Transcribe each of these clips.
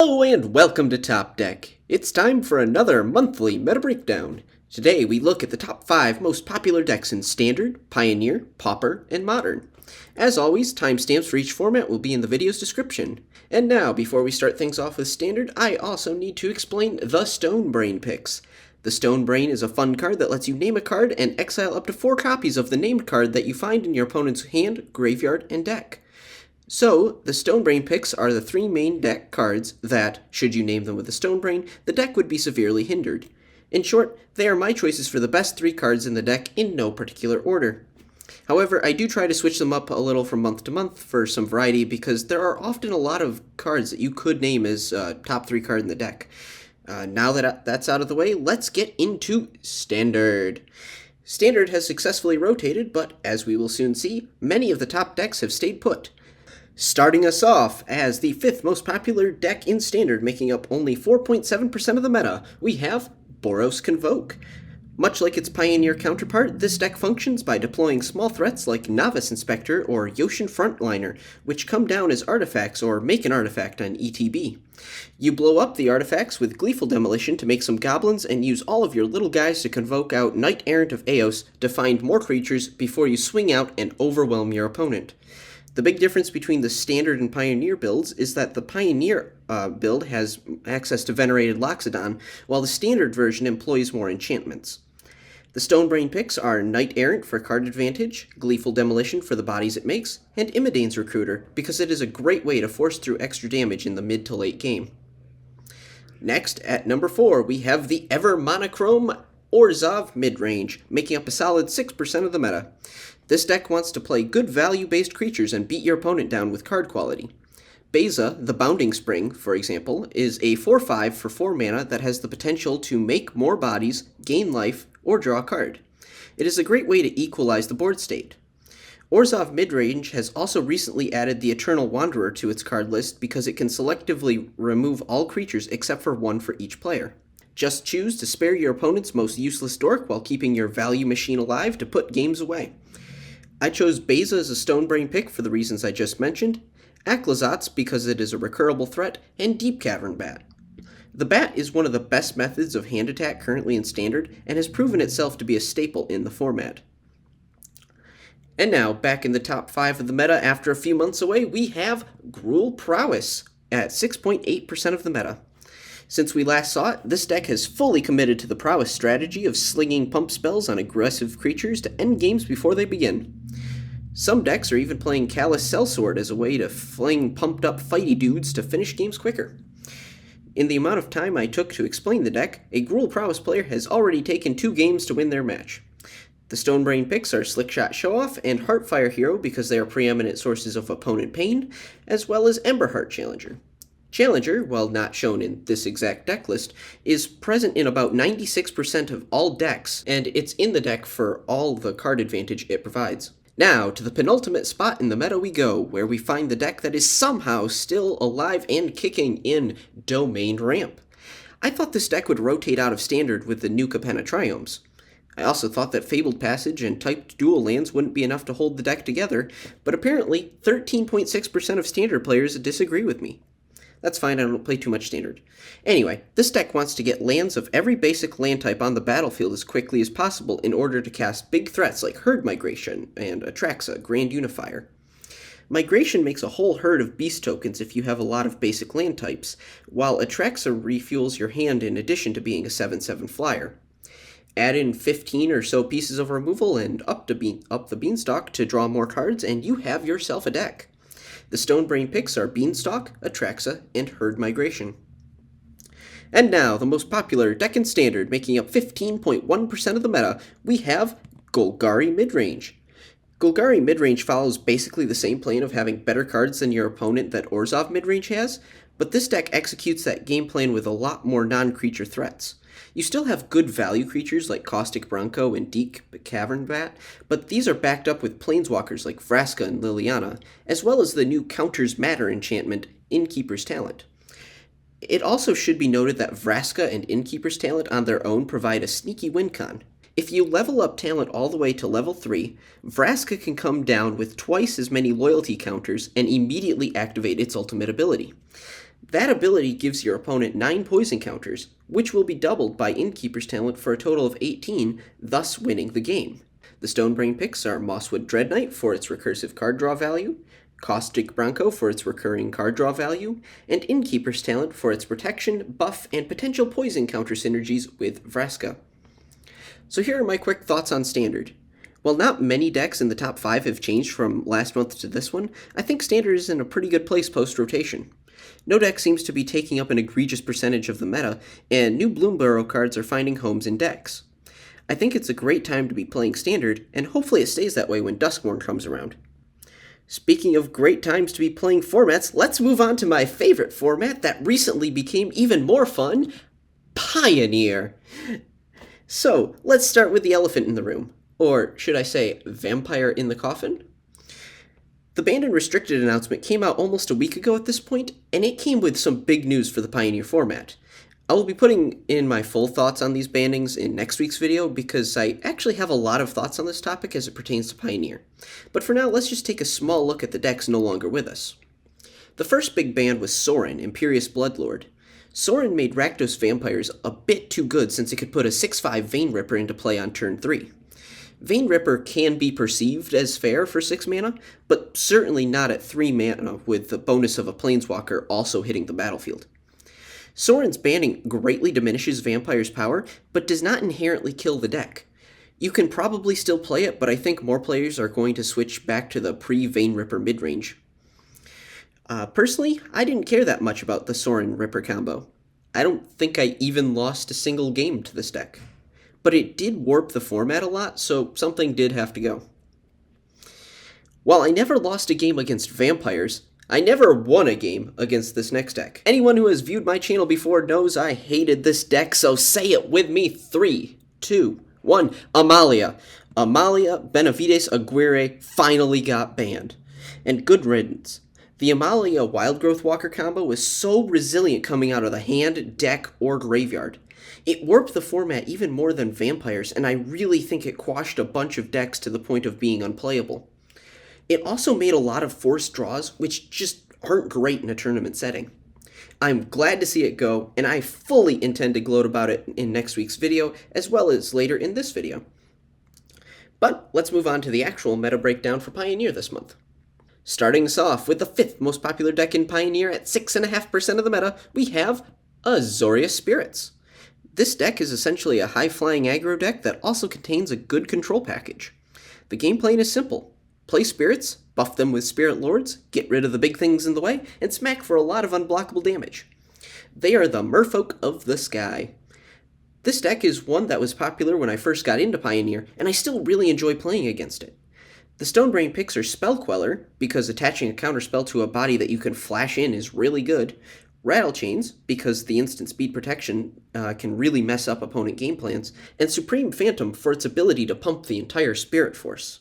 Hello and welcome to Top Deck. It's time for another monthly meta breakdown. Today we look at the top 5 most popular decks in Standard, Pioneer, Pauper, and Modern. As always, timestamps for each format will be in the video's description. And now, before we start things off with Standard, I also need to explain the Stone Brain picks. The Stone Brain is a fun card that lets you name a card and exile up to 4 copies of the named card that you find in your opponent's hand, graveyard, and deck. So, the Stone Brain picks are the 3 main deck cards that, should you name them with a Stone Brain, the deck would be severely hindered. In short, they are my choices for the best 3 cards in the deck in no particular order. However, I do try to switch them up a little from month to month for some variety because there are often a lot of cards that you could name as top 3 card in the deck. Now that that's out of the way, let's get into Standard. Standard has successfully rotated, but as we will soon see, many of the top decks have stayed put. Starting us off as the 5th most popular deck in Standard, making up only 4.7% of the meta, we have Boros Convoke. Much like its Pioneer counterpart, this deck functions by deploying small threats like Novice Inspector or Yoshin Frontliner, which come down as artifacts or make an artifact on ETB. You blow up the artifacts with Gleeful Demolition to make some goblins and use all of your little guys to convoke out Knight Errant of Eos to find more creatures before you swing out and overwhelm your opponent. The big difference between the Standard and Pioneer builds is that the Pioneer build has access to Venerated Loxodon, while the Standard version employs more enchantments. The Stone Brain picks are Knight Errant for card advantage, Gleeful Demolition for the bodies it makes, and Imidane's Recruiter because it is a great way to force through extra damage in the mid to late game. Next, at number 4, we have the ever monochrome Orzhov Midrange, making up a solid 6% of the meta. This deck wants to play good value-based creatures and beat your opponent down with card quality. Beza, the Bounding Spring, for example, is a 4/5 for 4 mana that has the potential to make more bodies, gain life, or draw a card. It is a great way to equalize the board state. Orzhov Midrange has also recently added the Eternal Wanderer to its card list because it can selectively remove all creatures except for 1 for each player. Just choose to spare your opponent's most useless dork while keeping your value machine alive to put games away. I chose Beza as a Stone Brain pick for the reasons I just mentioned, Aclazotz because it is a recurable threat, and Deep Cavern Bat. The Bat is one of the best methods of hand attack currently in Standard, and has proven itself to be a staple in the format. And now, back in the top 5 of the meta after a few months away, we have Gruul Prowess at 6.8% of the meta. Since we last saw it, this deck has fully committed to the Prowess strategy of slinging pump spells on aggressive creatures to end games before they begin. Some decks are even playing Callous Sellsword as a way to fling pumped up fighty dudes to finish games quicker. In the amount of time I took to explain the deck, a Gruul Prowess player has already taken 2 games to win their match. The Stone Brain picks are Slickshot Showoff and Heartfire Hero because they are preeminent sources of opponent pain, as well as Emberheart Challenger. Challenger, while not shown in this exact deck list, is present in about 96% of all decks, and it's in the deck for all the card advantage it provides. Now, to the penultimate spot in the meta we go, where we find the deck that is somehow still alive and kicking in Domain Ramp. I thought this deck would rotate out of Standard with the new Capenna Triomes. I also thought that Fabled Passage and typed dual lands wouldn't be enough to hold the deck together, but apparently 13.6% of Standard players disagree with me. That's fine, I don't play too much Standard. Anyway, this deck wants to get lands of every basic land type on the battlefield as quickly as possible in order to cast big threats like Herd Migration and Atraxa, Grand Unifier. Migration makes a whole herd of beast tokens if you have a lot of basic land types, while Atraxa refuels your hand in addition to being a 7/7 flyer. Add in 15 or so pieces of removal and up the beanstalk to draw more cards, and you have yourself a deck. The Stone Brain picks are Beanstalk, Atraxa, and Herd Migration. And now, the most popular deck in Standard, making up 15.1% of the meta, we have Golgari Midrange. Golgari Midrange follows basically the same plane of having better cards than your opponent that Orzhov Midrange has, but this deck executes that game plan with a lot more non-creature threats. You still have good value creatures like Caustic Bronco and Deep Cavern Bat, but these are backed up with planeswalkers like Vraska and Liliana, as well as the new Counters Matter enchantment, Innkeeper's Talent. It also should be noted that Vraska and Innkeeper's Talent on their own provide a sneaky win con. If you level up talent all the way to level 3, Vraska can come down with twice as many loyalty counters and immediately activate its ultimate ability. That ability gives your opponent 9 poison counters, which will be doubled by Innkeeper's Talent for a total of 18, thus winning the game. The Stonebrain picks are Mosswood Dreadknight for its recursive card draw value, Caustic Bronco for its recurring card draw value, and Innkeeper's Talent for its protection, buff, and potential poison counter synergies with Vraska. So here are my quick thoughts on Standard. While not many decks in the top 5 have changed from last month to this one, I think Standard is in a pretty good place post-rotation. No deck seems to be taking up an egregious percentage of the meta, and new Bloomburrow cards are finding homes in decks. I think it's a great time to be playing Standard, and hopefully it stays that way when Duskmourn comes around. Speaking of great times to be playing formats, let's move on to my favorite format that recently became even more fun, Pioneer. So, let's start with the elephant in the room. Or should I say, vampire in the coffin? The Banned and Restricted announcement came out almost a week ago at this point, and it came with some big news for the Pioneer format. I will be putting in my full thoughts on these bannings in next week's video because I actually have a lot of thoughts on this topic as it pertains to Pioneer. But for now, let's just take a small look at the decks no longer with us. The first big ban was Sorin, Imperious Bloodlord. Sorin made Rakdos Vampires a bit too good since it could put a 6/5 Vein Ripper into play on turn 3. Vein Ripper can be perceived as fair for 6 mana, but certainly not at 3 mana with the bonus of a Planeswalker also hitting the battlefield. Sorin's banning greatly diminishes Vampire's power, but does not inherently kill the deck. You can probably still play it, but I think more players are going to switch back to the pre-Vein Ripper midrange. Personally, I didn't care that much about the Sorin Ripper combo. I don't think I even lost a single game to this deck. But it did warp the format a lot, so something did have to go. While I never lost a game against Vampires, I never won a game against this next deck. Anyone who has viewed my channel before knows I hated this deck, so say it with me. 3, 2, 1. Amalia. Amalia Benavides Aguirre finally got banned. And good riddance. The Amalia Wildgrowth Walker combo was so resilient coming out of the hand, deck, or graveyard. It warped the format even more than Vampires, and I really think it quashed a bunch of decks to the point of being unplayable. It also made a lot of forced draws, which just aren't great in a tournament setting. I'm glad to see it go, and I fully intend to gloat about it in next week's video, as well as later in this video. But let's move on to the actual meta breakdown for Pioneer this month. Starting us off with the 5th most popular deck in Pioneer at 6.5% of the meta, we have Azorius Spirits. This deck is essentially a high-flying aggro deck that also contains a good control package. The game plan is simple. Play spirits, buff them with Spirit Lords, get rid of the big things in the way, and smack for a lot of unblockable damage. They are the merfolk of the sky. This deck is one that was popular when I first got into Pioneer, and I still really enjoy playing against it. The Stonebrain picks are Spell Queller, because attaching a counterspell to a body that you can flash in is really good, Rattle Chains, because the instant speed protection can really mess up opponent game plans, and Supreme Phantom for its ability to pump the entire Spirit Force.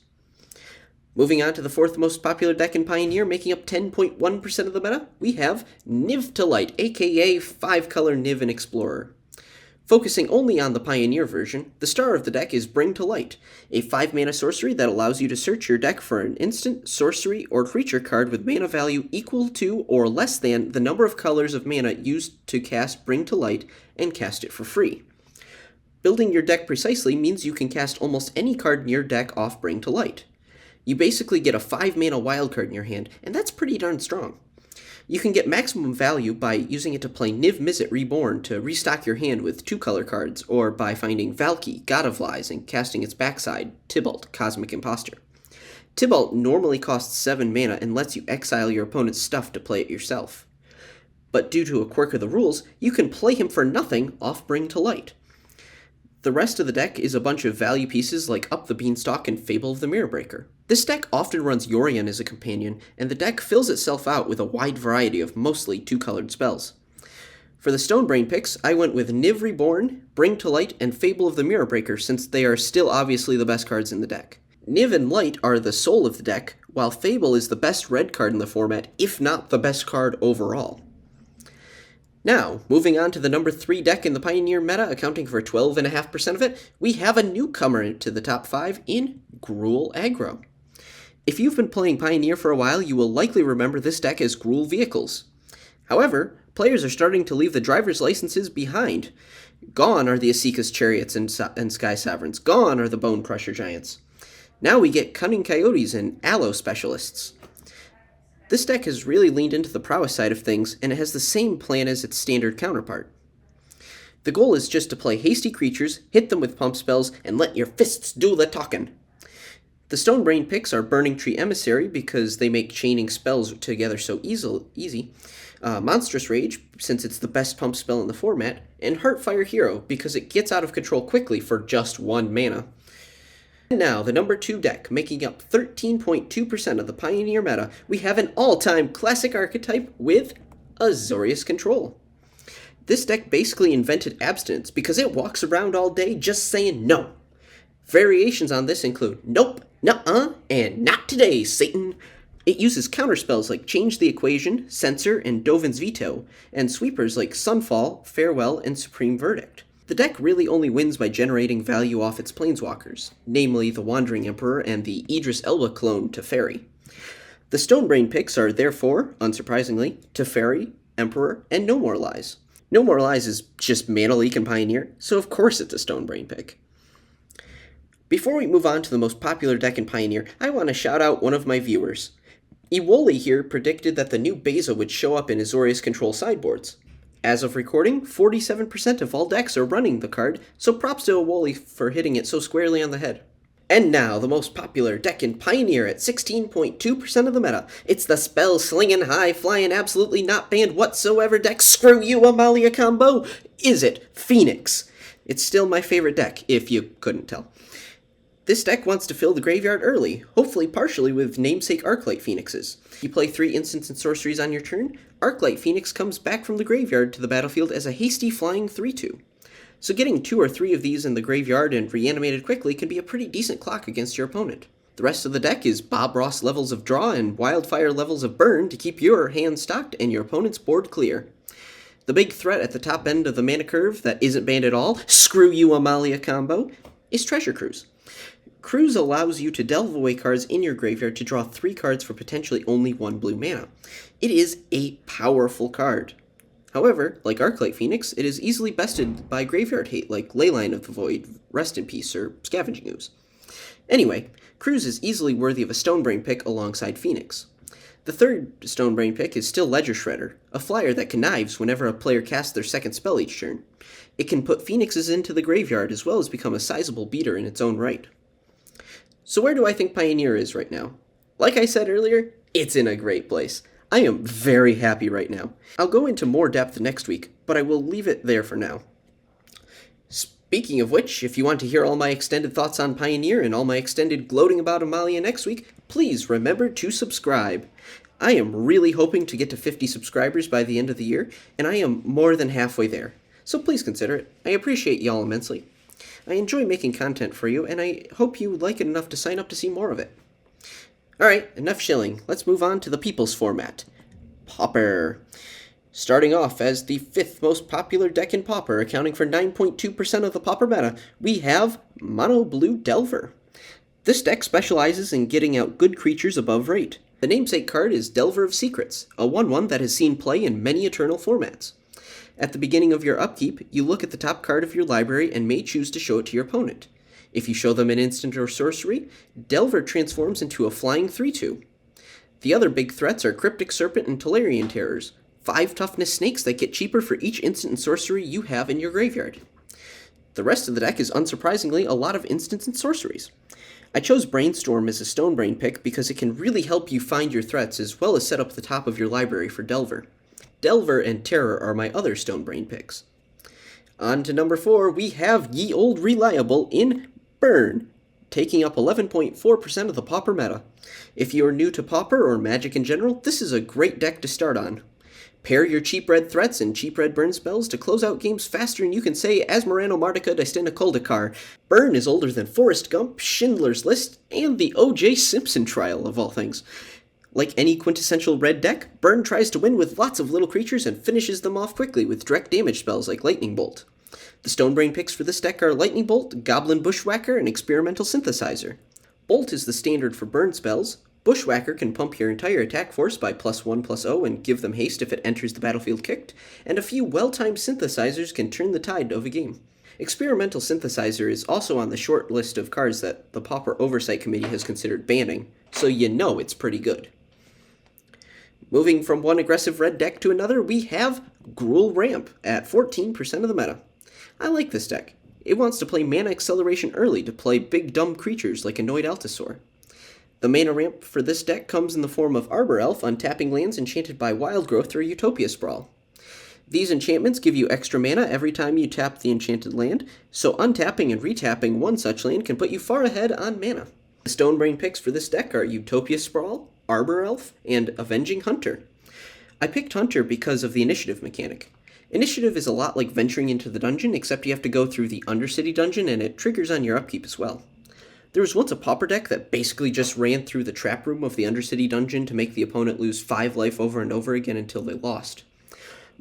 Moving on to the 4th most popular deck in Pioneer, making up 10.1% of the meta, we have Niv to Light, aka 5-color Niv and Explorer. Focusing only on the Pioneer version, the star of the deck is Bring to Light, a 5-mana sorcery that allows you to search your deck for an instant, sorcery, or creature card with mana value equal to or less than the number of colors of mana used to cast Bring to Light and cast it for free. Building your deck precisely means you can cast almost any card in your deck off Bring to Light. You basically get a 5-mana wildcard in your hand, and that's pretty darn strong. You can get maximum value by using it to play Niv Mizzet Reborn to restock your hand with 2-color cards, or by finding Valki, God of Lies, and casting its backside, Tybalt, Cosmic Impostor. Tybalt normally costs 7 mana and lets you exile your opponent's stuff to play it yourself. But due to a quirk of the rules, you can play him for nothing off Bring to Light. The rest of the deck is a bunch of value pieces like Up the Beanstalk and Fable of the Mirrorbreaker. This deck often runs Yorion as a companion, and the deck fills itself out with a wide variety of mostly 2-colored spells. For the Stonebrain picks, I went with Niv Reborn, Bring to Light, and Fable of the Mirrorbreaker since they are still obviously the best cards in the deck. Niv and Light are the soul of the deck, while Fable is the best red card in the format, if not the best card overall. Now, moving on to the number 3 deck in the Pioneer meta, accounting for 12.5% of it, we have a newcomer to the top 5 in Gruul Aggro. If you've been playing Pioneer for a while, you will likely remember this deck as Gruul Vehicles. However, Players are starting to leave the driver's licenses behind. Gone are the Asika's Chariots and Sky Sovereigns. Gone are the Bone Crusher Giants. Now we get Cunning Coyotes and Aloe Specialists. This deck has really leaned into the prowess side of things, and it has the same plan as its standard counterpart. The goal is just to play hasty creatures, hit them with pump spells, and let your fists do the talking. The Stonebrain picks are Burning Tree Emissary because they make chaining spells together so easy. Monstrous Rage, since it's the best pump spell in the format, and Heartfire Hero because it gets out of control quickly for just 1 mana. And now, the number 2 deck, making up 13.2% of the Pioneer meta, we have an all-time classic archetype with Azorius Control. This deck basically invented abstinence because it walks around all day just saying no. Variations on this include nope, nuh-uh, and not today, Satan. It uses counterspells like Change the Equation, Censor, and Dovin's Veto, and sweepers like Sunfall, Farewell, and Supreme Verdict. The deck really only wins by generating value off its planeswalkers, namely the Wandering Emperor and the Idris Elba clone Teferi. The Stonebrain picks are therefore, unsurprisingly, Teferi, Emperor, and No More Lies. No More Lies is just Mana Leak and Pioneer, so of course it's a Stonebrain pick. Before we move on to the most popular deck in Pioneer, I want to shout out one of my viewers. Iwoli here predicted that the new Beza would show up in Azorius Control sideboards. As of recording, 47% of all decks are running the card, so props to Iwoli for hitting it so squarely on the head. And now, the most popular deck in Pioneer at 16.2% of the meta. It's the spell-slinging, high-flying, absolutely not banned whatsoever deck, screw you Amalia combo! Is it Phoenix? It's still my favorite deck, if you couldn't tell. This deck wants to fill the graveyard early, hopefully partially with namesake Arclight Phoenixes. You play 3 instants and sorceries on your turn, Arclight Phoenix comes back from the graveyard to the battlefield as a hasty flying 3/2. So getting 2 or 3 of these in the graveyard and reanimated quickly can be a pretty decent clock against your opponent. The rest of the deck is Bob Ross levels of draw and Wildfire levels of burn to keep your hand stocked and your opponent's board clear. The big threat at the top end of the mana curve that isn't banned at all, screw you Amalia combo, is Treasure Cruise. Cruise allows you to delve away cards in your graveyard to draw 3 cards for potentially only 1 blue mana. It is a powerful card. However, like Arclight Phoenix, it is easily bested by graveyard hate like Leyline of the Void, Rest in Peace, or Scavenging Ooze. Anyway, Cruise is easily worthy of a Stonebrain pick alongside Phoenix. The third Stonebrain pick is still Ledger Shredder, a flyer that connives whenever a player casts their second spell each turn. It can put Phoenixes into the graveyard as well as become a sizable beater in its own right. So where do I think Pioneer is right now? Like I said earlier, it's in a great place. I am very happy right now. I'll go into more depth next week, but I will leave it there for now. Speaking of which, if you want to hear all my extended thoughts on Pioneer and all my extended gloating about Amalia next week, please remember to subscribe. I am really hoping to get to 50 subscribers by the end of the year, and I am more than halfway there. So please consider it. I appreciate y'all immensely. I enjoy making content for you, and I hope you like it enough to sign up to see more of it. Alright, enough shilling. Let's move on to the People's format. Pauper. Starting off as the 5th most popular deck in Pauper, accounting for 9.2% of the Pauper meta, we have Mono Blue Delver. This deck specializes in getting out good creatures above rate. The namesake card is Delver of Secrets, a 1/1 that has seen play in many Eternal formats. At the beginning of your upkeep, you look at the top card of your library and may choose to show it to your opponent. If you show them an instant or sorcery, Delver transforms into a flying 3/2. The other big threats are Cryptic Serpent and Tolarian Terrors, 5 toughness snakes that get cheaper for each instant and sorcery you have in your graveyard. The rest of the deck is unsurprisingly a lot of instants and sorceries. I chose Brainstorm as a Stonebrain pick because it can really help you find your threats as well as set up the top of your library for Delver. Delver and Terror are my other Stonebrain picks. On to number 4, we have Ye Old Reliable in Burn, taking up 11.4% of the Pauper meta. If you are new to Pauper or Magic in general, this is a great deck to start on. Pair your cheap red threats and cheap red burn spells to close out games faster than you can say Asmarano Martica Destina Koldakar. Burn is older than Forrest Gump, Schindler's List, and the O.J. Simpson trial of all things. Like any quintessential red deck, Burn tries to win with lots of little creatures and finishes them off quickly with direct damage spells like Lightning Bolt. The Stonebrain picks for this deck are Lightning Bolt, Goblin Bushwhacker, and Experimental Synthesizer. Bolt is the standard for burn spells, Bushwhacker can pump your entire attack force by +1/+0 and give them haste if it enters the battlefield kicked, and a few well-timed synthesizers can turn the tide of a game. Experimental Synthesizer is also on the short list of cards that the Pauper Oversight Committee has considered banning, so you know it's pretty good. Moving from one aggressive red deck to another, we have Gruul Ramp at 14% of the meta. I like this deck. It wants to play mana acceleration early to play big dumb creatures like Annoyed Altasaur. The mana ramp for this deck comes in the form of Arbor Elf untapping lands enchanted by Wild Growth or Utopia Sprawl. These enchantments give you extra mana every time you tap the enchanted land, so untapping and retapping one such land can put you far ahead on mana. The Stonebrain picks for this deck are Utopia Sprawl, Arbor Elf, and Avenging Hunter. I picked Hunter because of the initiative mechanic. Initiative is a lot like venturing into the dungeon, except you have to go through the Undercity dungeon and it triggers on your upkeep as well. There was once a Pauper deck that basically just ran through the trap room of the Undercity dungeon to make the opponent lose 5 life over and over again until they lost.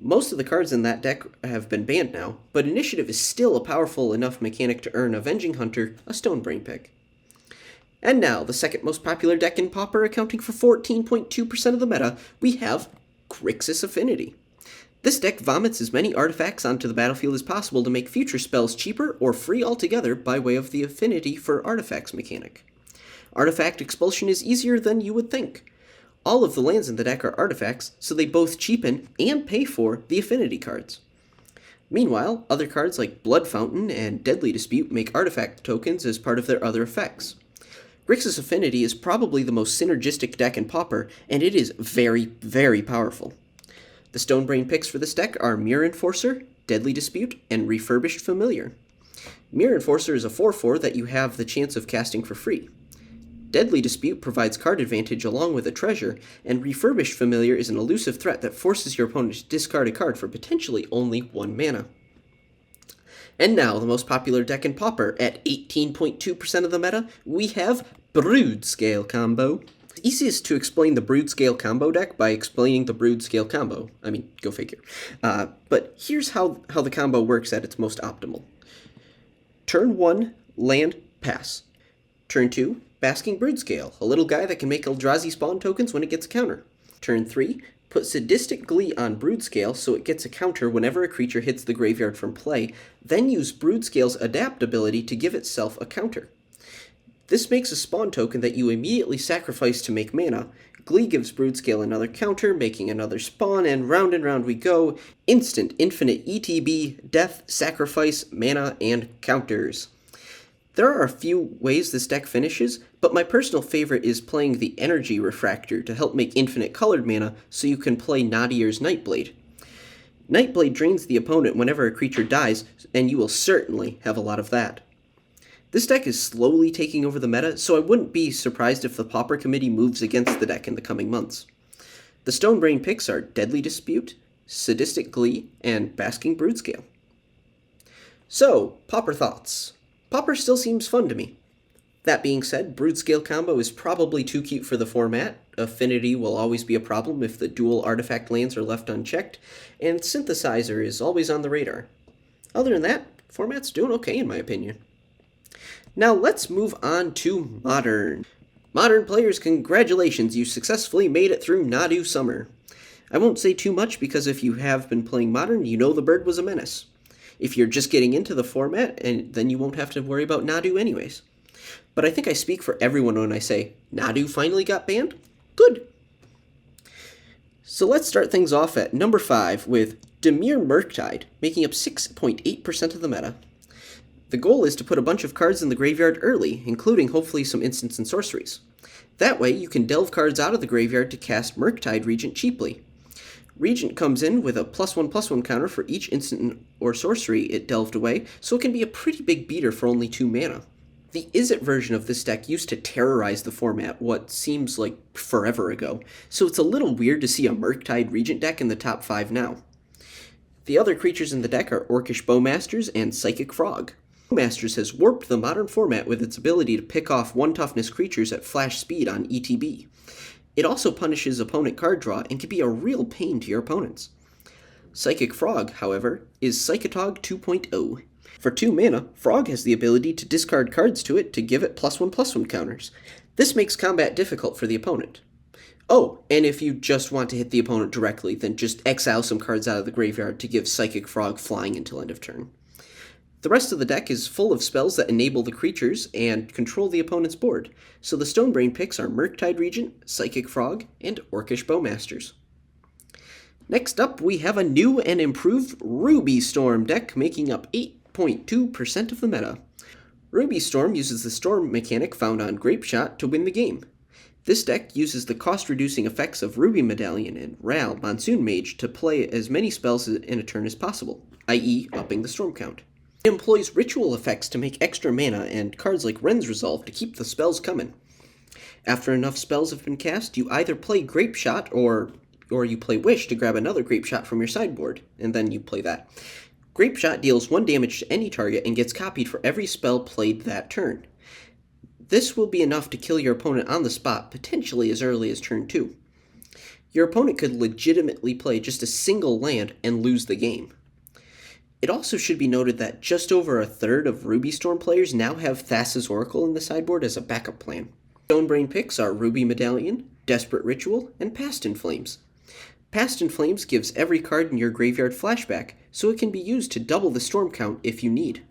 Most of the cards in that deck have been banned now, but Initiative is still a powerful enough mechanic to earn Avenging Hunter a Stonebrain pick. And now, the second most popular deck in Pauper, accounting for 14.2% of the meta, we have Grixis Affinity. This deck vomits as many artifacts onto the battlefield as possible to make future spells cheaper or free altogether by way of the Affinity for Artifacts mechanic. Artifact expulsion is easier than you would think. All of the lands in the deck are artifacts, so they both cheapen and pay for the Affinity cards. Meanwhile, other cards like Blood Fountain and Deadly Dispute make artifact tokens as part of their other effects. Grixis Affinity is probably the most synergistic deck in Pauper, and it is very, very powerful. The Stonebrain picks for this deck are Mirror Enforcer, Deadly Dispute, and Refurbished Familiar. Mirror Enforcer is a 4/4 that you have the chance of casting for free. Deadly Dispute provides card advantage along with a treasure, and Refurbished Familiar is an elusive threat that forces your opponent to discard a card for potentially only 1 mana. And now, the most popular deck in Pauper, at 18.2% of the meta, we have Broodscale Combo. It's easiest to explain the Broodscale Combo deck by explaining the Broodscale Combo. I mean, go figure. But here's how the combo works at its most optimal. Turn 1, land, pass. Turn 2, Basking Broodscale, a little guy that can make Eldrazi spawn tokens when it gets a counter. Turn 3, put Sadistic Glee on Broodscale so it gets a counter whenever a creature hits the graveyard from play, then use Broodscale's adapt ability to give itself a counter. This makes a spawn token that you immediately sacrifice to make mana. Glee gives Broodscale another counter, making another spawn, and round we go. Instant, infinite ETB, death, sacrifice, mana, and counters. There are a few ways this deck finishes, but my personal favorite is playing the Energy Refractor to help make infinite colored mana so you can play Nadier's Nightblade. Nightblade drains the opponent whenever a creature dies, and you will certainly have a lot of that. This deck is slowly taking over the meta, so I wouldn't be surprised if the Pauper Committee moves against the deck in the coming months. The Stonebrain picks are Deadly Dispute, Sadistic Glee, and Basking Broodscale. So, Pauper thoughts. Pauper still seems fun to me. That being said, Broodscale Combo is probably too cute for the format, Affinity will always be a problem if the dual artifact lands are left unchecked, and Synthesizer is always on the radar. Other than that, format's doing okay in my opinion. Now let's move on to Modern. Modern players, congratulations, you successfully made it through Nadu Summer. I won't say too much because if you have been playing Modern, you know the bird was a menace. If you're just getting into the format, and then you won't have to worry about Nadu anyways. But I think I speak for everyone when I say, Nadu finally got banned? Good. So let's start things off at number 5 with Dimir Murktide, making up 6.8% of the meta. The goal is to put a bunch of cards in the graveyard early, including hopefully some instants and sorceries. That way you can delve cards out of the graveyard to cast Murktide Regent cheaply. Regent comes in with a +1/+1 counter for each instant or sorcery it delved away, so it can be a pretty big beater for only 2 mana. The Izzet version of this deck used to terrorize the format what seems like forever ago, so it's a little weird to see a Murktide Regent deck in the top 5 now. The other creatures in the deck are Orcish Bowmasters and Psychic Frog. Bowmasters has warped the Modern format with its ability to pick off 1 toughness creatures at flash speed on ETB. It also punishes opponent card draw and can be a real pain to your opponents. Psychic Frog, however, is Psychotog 2.0. For 2 mana, Frog has the ability to discard cards to it to give it +1/+1 counters. This makes combat difficult for the opponent. Oh, and if you just want to hit the opponent directly, then just exile some cards out of the graveyard to give Psychic Frog flying until end of turn. The rest of the deck is full of spells that enable the creatures and control the opponent's board, so the Stonebrain picks are Murktide Regent, Psychic Frog, and Orcish Bowmasters. Next up, we have a new and improved Ruby Storm deck making up 8.2% of the meta. Ruby Storm uses the Storm mechanic found on Grapeshot to win the game. This deck uses the cost-reducing effects of Ruby Medallion and Ral Monsoon Mage to play as many spells in a turn as possible, i.e. upping the storm count. It employs ritual effects to make extra mana and cards like Wren's Resolve to keep the spells coming. After enough spells have been cast, you either play Grapeshot or you play Wish to grab another Grapeshot from your sideboard, and then you play that. Grapeshot deals 1 damage to any target and gets copied for every spell played that turn. This will be enough to kill your opponent on the spot, potentially as early as turn 2. Your opponent could legitimately play just a single land and lose the game. It also should be noted that just over a third of Ruby Storm players now have Thassa's Oracle in the sideboard as a backup plan. Stonebrain picks are Ruby Medallion, Desperate Ritual, and Past in Flames. Past in Flames gives every card in your graveyard flashback, so it can be used to double the storm count if you need.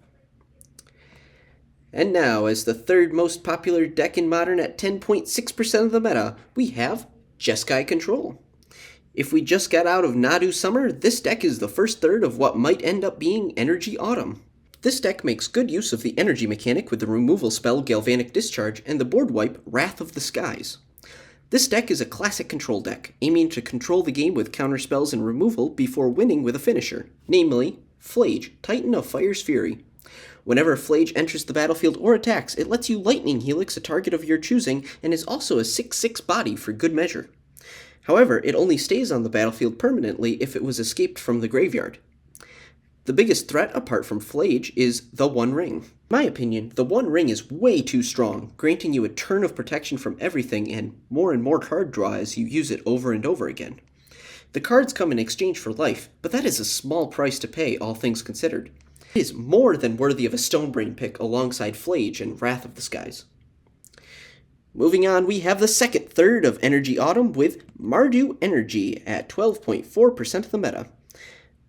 And now, as the third most popular deck in Modern at 10.6% of the meta, we have Jeskai Control. If we just got out of Nadu Summer, this deck is the first third of what might end up being Energy Autumn. This deck makes good use of the energy mechanic with the removal spell Galvanic Discharge and the board wipe Wrath of the Skies. This deck is a classic control deck, aiming to control the game with counterspells and removal before winning with a finisher, namely, Flage, Titan of Fire's Fury. Whenever Flage enters the battlefield or attacks, it lets you Lightning Helix a target of your choosing and is also a 6/6 body for good measure. However, it only stays on the battlefield permanently if it was escaped from the graveyard. The biggest threat apart from Flage is the One Ring. In my opinion, the One Ring is way too strong, granting you a turn of protection from everything and more card draw as you use it over and over again. The cards come in exchange for life, but that is a small price to pay, all things considered. It is more than worthy of a Stonebrain pick alongside Flage and Wrath of the Skies. Moving on, we have the second third of Energy Autumn with Mardu Energy at 12.4% of the meta.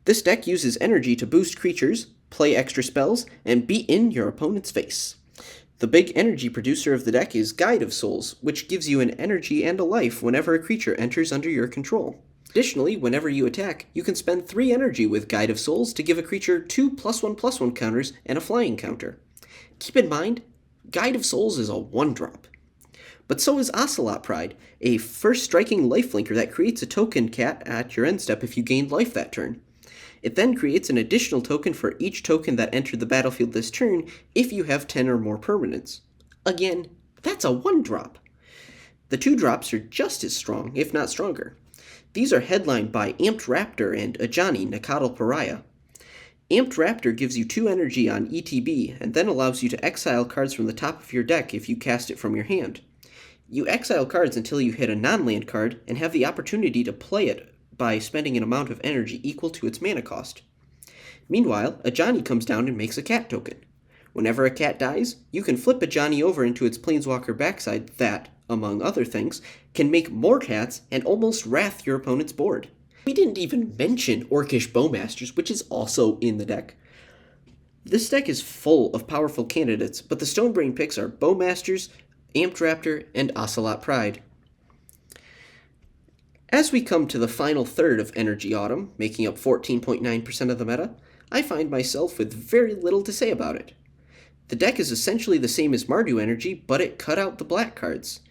This deck uses energy to boost creatures, play extra spells, and beat in your opponent's face. The big energy producer of the deck is Guide of Souls, which gives you an energy and a life whenever a creature enters under your control. Additionally, whenever you attack, you can spend 3 energy with Guide of Souls to give a creature 2 +1/+1 counters and a flying counter. Keep in mind, Guide of Souls is a 1-drop. But so is Ocelot Pride, a first striking lifelinker that creates a token cat at your end step if you gain life that turn. It then creates an additional token for each token that entered the battlefield this turn if you have 10 or more permanents. Again, that's a 1-drop. The 2-drops are just as strong, if not stronger. These are headlined by Amped Raptor and Ajani Nakatl Pariah. Amped Raptor gives you 2 energy on ETB and then allows you to exile cards from the top of your deck if you cast it from your hand. You exile cards until you hit a non-land card and have the opportunity to play it by spending an amount of energy equal to its mana cost. Meanwhile, Ajani comes down and makes a cat token. Whenever a cat dies, you can flip Ajani over into its Planeswalker backside that, among other things, can make more cats and almost wrath your opponent's board. We didn't even mention Orcish Bowmasters, which is also in the deck. This deck is full of powerful candidates, but the Stonebrain picks are Bowmasters, Amped Raptor, and Ocelot Pride. As we come to the final third of Energy Autumn, making up 14.9% of the meta, I find myself with very little to say about it. The deck is essentially the same as Mardu Energy, but it cut out the black cards.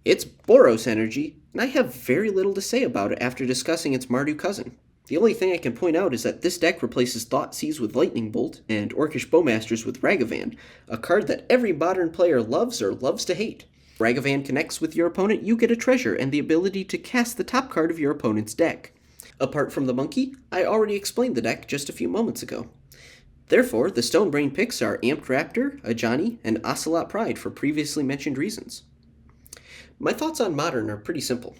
It's Boros Energy, and I have very little to say about it after discussing its Mardu cousin. The only thing I can point out is that this deck replaces Thoughtseize with Lightning Bolt and Orcish Bowmasters with Ragavan, a card that every modern player loves or loves to hate. If Ragavan connects with your opponent, you get a treasure and the ability to cast the top card of your opponent's deck. Apart from the monkey, I already explained the deck just a few moments ago. Therefore, the Stonebrain picks are Amped Raptor, Ajani, and Ocelot Pride for previously mentioned reasons. My thoughts on Modern are pretty simple.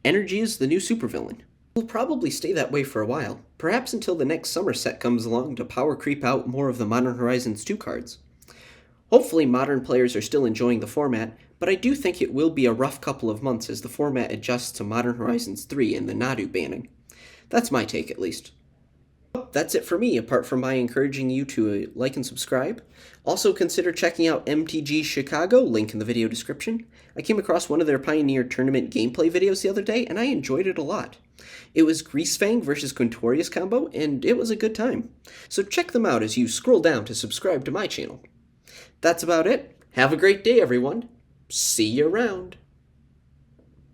Energy is the new supervillain. It will probably stay that way for a while, perhaps until the next summer set comes along to power creep out more of the Modern Horizons 2 cards. Hopefully Modern players are still enjoying the format, but I do think it will be a rough couple of months as the format adjusts to Modern Horizons 3 and the Nadu banning. That's my take, at least. That's it for me, apart from my encouraging you to like and subscribe. Also consider checking out MTG Chicago, link in the video description. I came across one of their Pioneer Tournament gameplay videos the other day, and I enjoyed it a lot. It was Greasefang versus Quintorius combo, and it was a good time. So check them out as you scroll down to subscribe to my channel. That's about it. Have a great day, everyone. See you around.